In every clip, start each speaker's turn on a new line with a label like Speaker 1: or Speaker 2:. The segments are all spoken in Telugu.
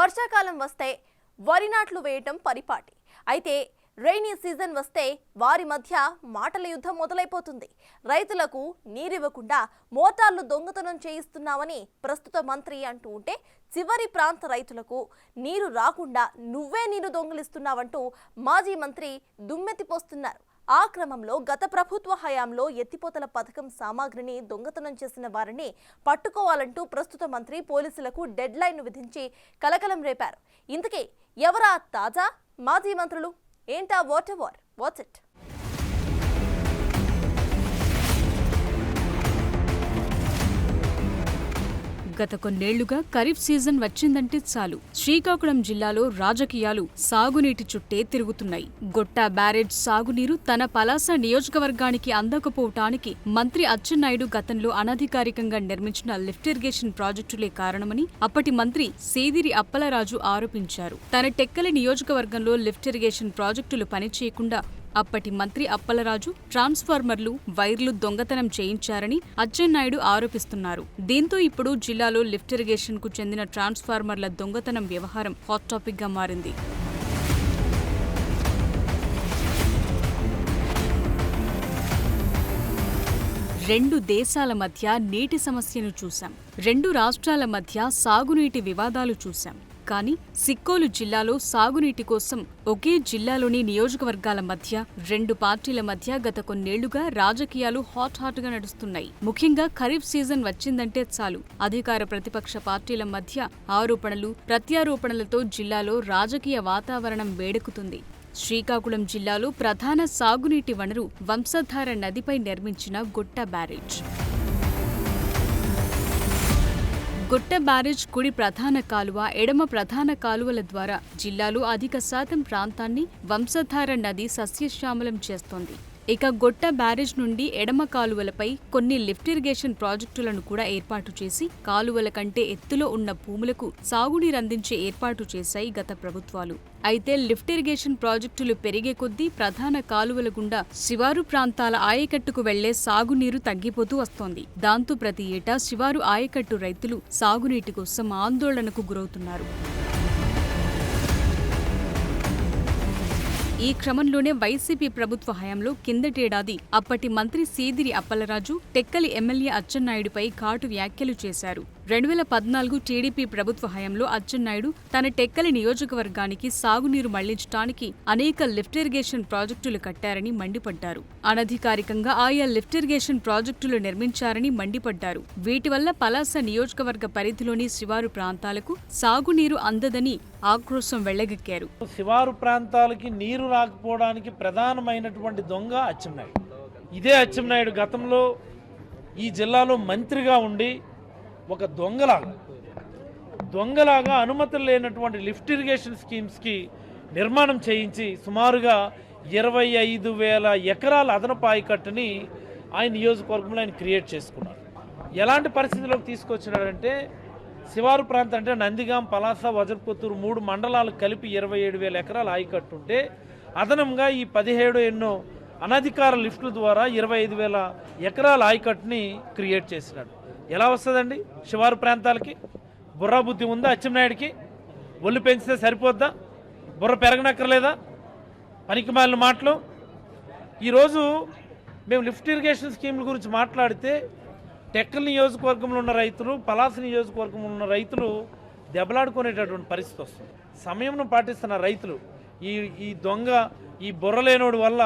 Speaker 1: వర్షాకాలం వస్తే వరి నాట్లు వేయటం పరిపాటి. అయితే రైనీ సీజన్ వస్తే వారి మధ్య మాటల యుద్ధం మొదలైపోతుంది. రైతులకు నీరివ్వకుండా మోటార్లు దొంగతనం చేయిస్తున్నామని ప్రస్తుత మంత్రి అంటూ ఉంటే, చివరి ప్రాంత రైతులకు నీరు రాకుండా నువ్వే నీరు దొంగిలిస్తున్నావంటూ మాజీ మంత్రి దుమ్మెత్తిపోస్తున్నారు. ఆ క్రమంలో గత ప్రభుత్వ హయాంలో ఎత్తిపోతల పథకం సామాగ్రిని దొంగతనం చేసిన వారిని పట్టుకోవాలంటూ ప్రస్తుత మంత్రి పోలీసులకు డెడ్ లైన్ విధించి కలకలం రేపారు. ఇంతకీ ఎవరా తాజా మాజీ మంత్రులు? ఏంటా వాట్స్ ఇట్?
Speaker 2: గత కొన్నేళ్లుగా ఖరీఫ్ సీజన్ వచ్చిందంటే చాలు శ్రీకాకుళం జిల్లాలో రాజకీయాలు సాగునీటి చుట్టే తిరుగుతున్నాయి. గొట్టా బ్యారేజ్ సాగునీరు తన పలాస నియోజకవర్గానికి అందకపోవటానికి మంత్రి అచ్చెన్నాయుడు గతంలో అనధికారికంగా నిర్మించిన లిఫ్ట్ ఇరిగేషన్ ప్రాజెక్టులే కారణమని అప్పటి మంత్రి సేదిరి అప్పలరాజు ఆరోపించారు. తన టెక్కలి నియోజకవర్గంలో లిఫ్ట్ ఇరిగేషన్ ప్రాజెక్టులు పనిచేయకుండా అప్పటి మంత్రి అప్పలరాజు ట్రాన్స్ఫార్మర్లు, వైర్లు దొంగతనం చేయించారని అచ్చెన్నాయుడు ఆరోపిస్తున్నారు. దీంతో ఇప్పుడు జిల్లాలో లిఫ్ట్ ఇరిగేషన్ కు చెందిన ట్రాన్స్ఫార్మర్ల దొంగతనం వ్యవహారం హాట్ టాపిక్ గా మారింది. రెండు దేశాల మధ్య నీటి సమస్యను చూశాం. రెండు రాష్ట్రాల మధ్య సాగునీటి వివాదాలు చూశాం. కానీ సిక్కోలు జిల్లాలో సాగునీటి కోసం ఒకే జిల్లాలోని నియోజకవర్గాల మధ్య రెండు పార్టీల మధ్య గత కొన్నేళ్లుగా రాజకీయాలు హాట్ గా నడుస్తున్నాయి. ముఖ్యంగా ఖరీఫ్ సీజన్ వచ్చిందంటే చాలు అధికార ప్రతిపక్ష పార్టీల మధ్య ఆరోపణలు, ప్రత్యారోపణలతో జిల్లాలో రాజకీయ వాతావరణం వేడెక్కుతుంది. శ్రీకాకుళం జిల్లాలో ప్రధాన సాగునీటి వనరు వంశధార నదిపై నిర్మించిన గొట్ట బ్యారేజ్. గొట్ట బ్యారేజ్ కుడి ప్రధాన కాలువ, ఎడమ ప్రధాన కాలువల ద్వారా జిల్లాలో అధిక శాతం ప్రాంతాన్ని వంశధార నది సస్యశ్యామలం చేస్తోంది. ఇక గొట్ట బ్యారేజ్ నుండి ఎడమ కాలువలపై కొన్ని లిఫ్ట్ ఇరిగేషన్ ప్రాజెక్టులను కూడా ఏర్పాటు చేసి కాలువల కంటే ఎత్తులో ఉన్న భూములకు సాగునీరందించే ఏర్పాటు చేశాయి గత ప్రభుత్వాలు. అయితే లిఫ్ట్ ఇరిగేషన్ ప్రాజెక్టులు పెరిగే కొద్దీ ప్రధాన కాలువల గుండా శివారు ప్రాంతాల ఆయకట్టుకు వెళ్లే సాగునీరు తగ్గిపోతూ వస్తోంది. దాంతో ప్రతి ఏటా శివారు ఆయకట్టు రైతులు సాగునీటి కోసం ఆందోళనకు గురవుతున్నారు. ఈ క్రమంలోనే వైసీపీ ప్రభుత్వ హయాంలో కిందటేడాది అప్పటి మంత్రి సేదిరి అప్పలరాజు టెక్కలి ఎమ్మెల్యే అచ్చెన్నాయుడిపై ఘాటు వ్యాఖ్యలు చేశారు. 2014 టీడీపీ ప్రభుత్వ హయాంలో అచ్చెన్నాయుడు తన టెక్కలి నియోజకవర్గానికి సాగునీరు మళ్లించడానికి అనేక లిఫ్ట్ ఇరిగేషన్ ప్రాజెక్టులు కట్టారని మండిపడ్డారు. అనధికారికంగా ఆయా లిఫ్ట్ ఇరిగేషన్ ప్రాజెక్టులు నిర్మించారని మండిపడ్డారు. వీటి వల్ల పలాస నియోజకవర్గ పరిధిలోని శివారు ప్రాంతాలకు సాగునీరు అందదని ఆక్రోశం వెళ్లగక్కారు.
Speaker 3: శివారు ప్రాంతాలకి నీరు రాకపోవడానికి ప్రధానమైనటువంటి దొంగ అచ్చెన్నాయుడు. ఇదే అచ్చెన్నాయుడు గతంలో ఈ జిల్లాలో మంత్రిగా ఉండి ఒక దొంగలాగా అనుమతులు లేనటువంటి లిఫ్ట్ ఇరిగేషన్ స్కీమ్స్కి నిర్మాణం చేయించి సుమారుగా 25,000 ఎకరాల అదనపు ఆయకట్టుని ఆయన నియోజకవర్గంలో ఆయన క్రియేట్ చేసుకున్నారు. ఎలాంటి పరిస్థితుల్లోకి తీసుకొచ్చినాడంటే శివారు ప్రాంతం అంటే నందిగాం, పలాస, వజ్రపుత్తూరు 3 మండలాలు కలిపి 27,000 ఎకరాల ఆయకట్టు ఉంటే అదనంగా ఈ 17 ఎన్నో అనధికార లిఫ్టుల ద్వారా 25,000 ఎకరాల ఆయకట్టుని క్రియేట్ చేసినాడు. ఎలా వస్తుందండి శివారు ప్రాంతాలకి? బుర్ర బుద్ధి ఉందా అచ్చెన్నాయుడికి? ఒళ్ళు పెంచితే సరిపోద్దా? బుర్ర పెరగనక్కర్లేదా? పనికిమాలిన మాటలు. ఈరోజు మేము లిఫ్ట్ ఇరిగేషన్ స్కీముల గురించి మాట్లాడితే టెక్కల్ నియోజకవర్గంలో ఉన్న రైతులు, పలాస నియోజకవర్గంలో ఉన్న రైతులు దెబ్బలాడుకునేటటువంటి పరిస్థితి వస్తుంది. సమయంను పాటిస్తున్న రైతులు ఈ దొంగ, ఈ బుర్రలేనోడు వల్ల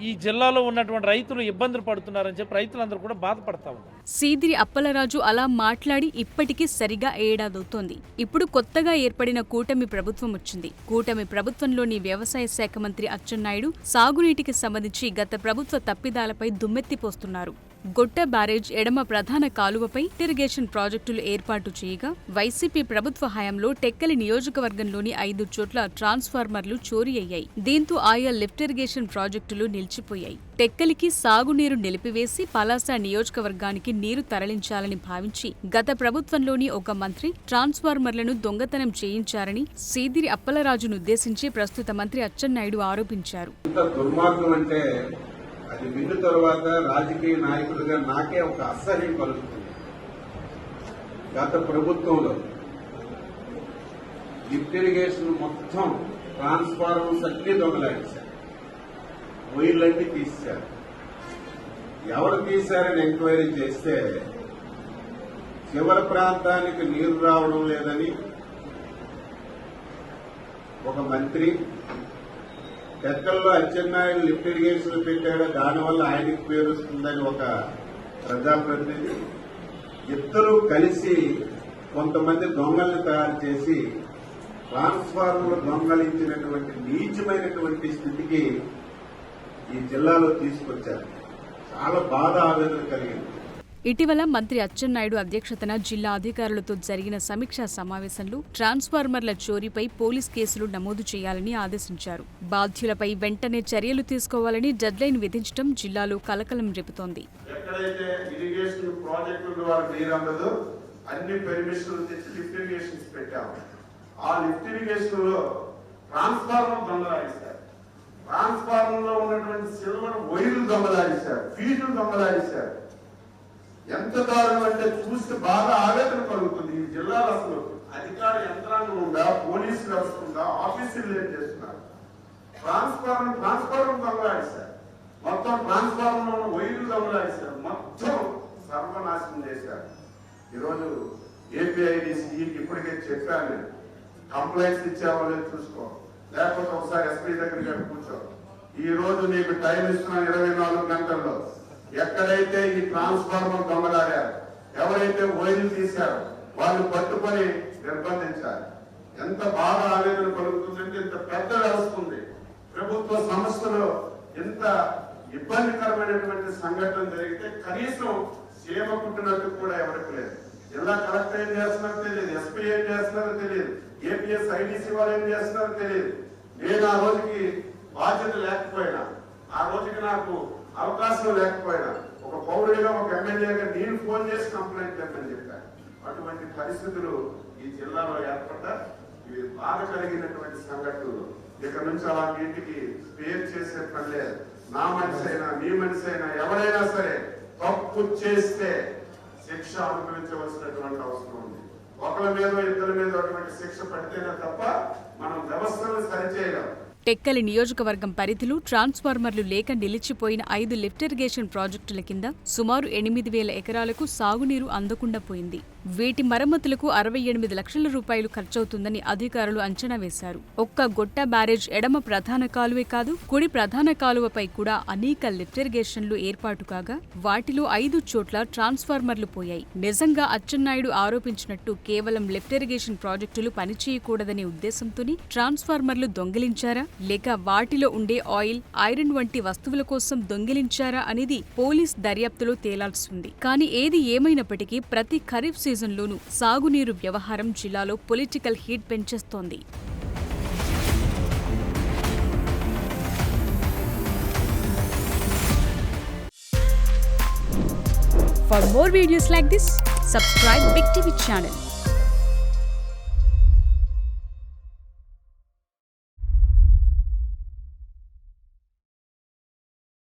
Speaker 3: ఈ జిల్లాలో ఉన్నటువంటి రైతులు ఇబ్బందులు పడుతున్నారని చెప్పి రైతులందరూ కూడా బాధపడతా ఉన్నారు.
Speaker 2: సేదిరి అప్పలరాజు అలా మాట్లాడి ఇప్పటికీ సరిగా ఏడాదవుతోంది. ఇప్పుడు కొత్తగా ఏర్పడిన కూటమి ప్రభుత్వం వచ్చింది. కూటమి ప్రభుత్వంలోని వ్యవసాయ శాఖ మంత్రి అచ్చెన్నాయుడు సాగునీటికి సంబంధించి గత ప్రభుత్వ తప్పిదాలపై దుమ్మెత్తిపోస్తున్నారు. గొట్ట బ్యారేజ్ ఎడమ ప్రధాన కాలువపై ఇరిగేషన్ ప్రాజెక్టులు ఏర్పాటు చేయగా వైసీపీ ప్రభుత్వ హయాంలో టెక్కలి నియోజకవర్గంలోని 5 చోట్ల ట్రాన్స్ఫార్మర్లు చోరీ అయ్యాయి. దీంతో ఆయా లిఫ్ట్ ఇరిగేషన్ ప్రాజెక్టులు నిలిచిపోయాయి. టెక్కలికి సాగునీరు నిలిపివేసి పలాస నియోజకవర్గానికి నీరు తరలించాలని భావించి గత ప్రభుత్వంలోని ఒక మంత్రి ట్రాన్స్ఫార్మర్లను దొంగతనం చేయించారని సేదిరి అప్పలరాజునుద్దేశించి ప్రస్తుత మంత్రి అచ్చెన్నాయుడు ఆరోపించారు.
Speaker 4: అది విన్న తర్వాత రాజకీయ నాయకుడిగా నాకే ఒక అసహ్యం కలుగుతుంది. గత ప్రభుత్వంలో లిఫ్ట్ ఇరిగేషన్ మొత్తం ట్రాన్స్ఫార్మర్స్ అన్ని దొంగలాడేశారు, వైర్లన్నీ తీశారు. ఎవరు తీశారని ఎంక్వైరీ చేస్తే చివరి ప్రాంతానికి నీరు రావడం లేదని ఒక మంత్రి, టెక్కల్లో అచ్చెన్నాయుడు లిఫ్ట్ ఇరిగేషన్ పెట్టాడు, దానివల్ల ఆయనకి పేరు వస్తుందని ఒక ప్రజాప్రతినిధి, ఇద్దరూ కలిసి కొంతమంది దొంగల్ని తయారు చేసి ట్రాన్స్ఫార్మర్లు దొంగలించినటువంటి నీచమైనటువంటి స్థితికి ఈ జిల్లాలో తీసుకొచ్చారు. చాలా బాధ, ఆవేదన కలిగింది.
Speaker 2: ఇటీవల మంత్రి అచ్చెన్నాయుడు అధ్యక్షతన జిల్లా అధికారులతో జరిగిన సమీక్షా సమావేశంలో ట్రాన్స్ఫార్మర్ల చోరీపై పోలీస్ కేసులు నమోదు చేయాలని ఆదేశించారు. బాధ్యులపై వెంటనే చర్యలు తీసుకోవాలని డెడ్లైన్ విధించడం జిల్లాలో కలకలం రేపుతోంది.
Speaker 5: ఎక్కడైతే ఇరిగేషన్ ప్రాజెక్టుల ద్వారా నీరు అందదో అన్ని పెర్మిషన్లు తెచ్చి లిఫ్ట్ ఇరిగేషన్స్ పెట్టాము. ఆ లిఫ్ట్ ఇరిగేషన్ లో ట్రాన్స్ఫార్మర్ దొంగలాడిస్తారు, ట్రాన్స్ఫార్మర్ లో ఉన్నటువంటి సిల్వర్ వైర్లు దొంగలాడిస్తారు, ఫీజులు దొంగలాడిస్తారు. ఎంత దారుణం అంటే చూస్తే బాగా ఆవేదన కలుగుతుంది. ఈ జిల్లాలో అసలు అధికార యంత్రాంగం ఉందా, పోలీసు వ్యవస్థ ఉందా, ఆఫీసులు ఏం చేస్తున్నారు? ట్రాన్స్ఫార్మర్ దొంగలాడిస్తారు, మొత్తం ట్రాన్స్ఫార్మర్ ఉన్న వైర్లు దొంగలాడిస్తారు, మొత్తం సర్వనాశనం చేశారు. ఈరోజు ఏపీఐడిసికి ఇప్పటికే చెప్పాను, నేను కంప్లైంట్స్ ఇచ్చావో లేదు చూసుకో, లేకపోతే ఒకసారి ఎస్పీ దగ్గరికి కూర్చో. ఈ రోజు నీకు టైం ఇస్తున్నాను 24 గంటల్లో. ఎక్కడైతే ఈ ట్రాన్స్ఫార్మర్ దొంగలాడారు, ఎవరైతే వైర్లు తీశారో వాళ్ళు పట్టుకొని నిర్బంధించాలి. ఎంత బాగా ఆవేదన కలుగుతుందంటే, ఇంత పెద్ద వ్యవస్థ ఉంది, ప్రభుత్వ సంస్థలో ఇంత ఇబ్బందికరమైనటువంటి సంఘటన జరిగితే కనీసం సీమ కుట్టినట్టు కూడా ఎవరికి లేదు. జిల్లా కలెక్టర్ ఏం చేస్తున్నారో తెలియదు, ఎస్పీ ఏం చేస్తున్నారో తెలియదు, ఏపీఎస్ ఐడిసి వాళ్ళు ఏం చేస్తున్నారో తెలియదు. నేను ఆ రోజుకి బాధ్యత లేకపోయినా, ఆ రోజుకి నాకు అవకాశం లేకపోయినా, ఒక పౌరుడిగా, ఒక ఎమ్మెల్యేగా నేను ఫోన్ చేసి కంప్లైంట్ చేద్దామని చెప్పాను. అటువంటి పరిస్థితులు ఈ జిల్లాలో ఏర్పడ్డా ఇవి బాధ కలిగినటువంటి సంఘటనలు. ఇక నుంచి అలాంటి ఇంటికి స్పేర్ చేసే పని లేదు. నా మనిషి అయినా, నీ మనిషి అయినా, ఎవరైనా సరే తప్పు చేస్తే శిక్ష అనుభవించవలసినటువంటి అవసరం ఉంది. ఒకరి మీద ఇద్దరి మీద అటువంటి శిక్ష పడితేనే తప్ప మనం వ్యవస్థను సరిచేయలేం.
Speaker 2: టెక్కలి నియోజకవర్గం పరిధిలో ట్రాన్స్ఫార్మర్లు లేక నిలిచిపోయిన 5 లిఫ్ట్ ఇరిగేషన్ ప్రాజెక్టుల కింద సుమారు 8,000 ఎకరాలకు సాగునీరు అందకుండా పోయింది. వీటి మరమ్మతులకు 68 లక్షల రూపాయలు ఖర్చవుతుందని అధికారులు అంచనా వేశారు. ఒక్క గొట్ట బ్యారేజ్ ఎడమ ప్రధాన కాలువే కాదు, కుడి ప్రధాన కాలువపై కూడా అనేక లిఫ్ట్ ఇరిగేషన్లు ఏర్పాటు కాగా వాటిలో 5 చోట్ల ట్రాన్స్ఫార్మర్లు పోయాయి. నిజంగా అచ్చెన్నాయుడు ఆరోపించినట్టు కేవలం లిఫ్ట్ ఇరిగేషన్ ప్రాజెక్టులు పనిచేయకూడదనే ఉద్దేశంతోనే ట్రాన్స్ఫార్మర్లు దొంగిలించారా, లేక వాటిలో ఉండే ఆయిల్, ఐరన్ వంటి వస్తువుల కోసం దొంగిలించారా అనేది పోలీస్ దర్యాప్తులో తేలాల్సి ఉంది. కానీ ఏది ఏమైనప్పటికీ ప్రతి ఖరీఫ్ సీజన్లోనూ సాగునీరు వ్యవహారం జిల్లాలో పొలిటికల్ హీట్ పెంచేస్తోంది. For more videos like this, subscribe Big TV channel.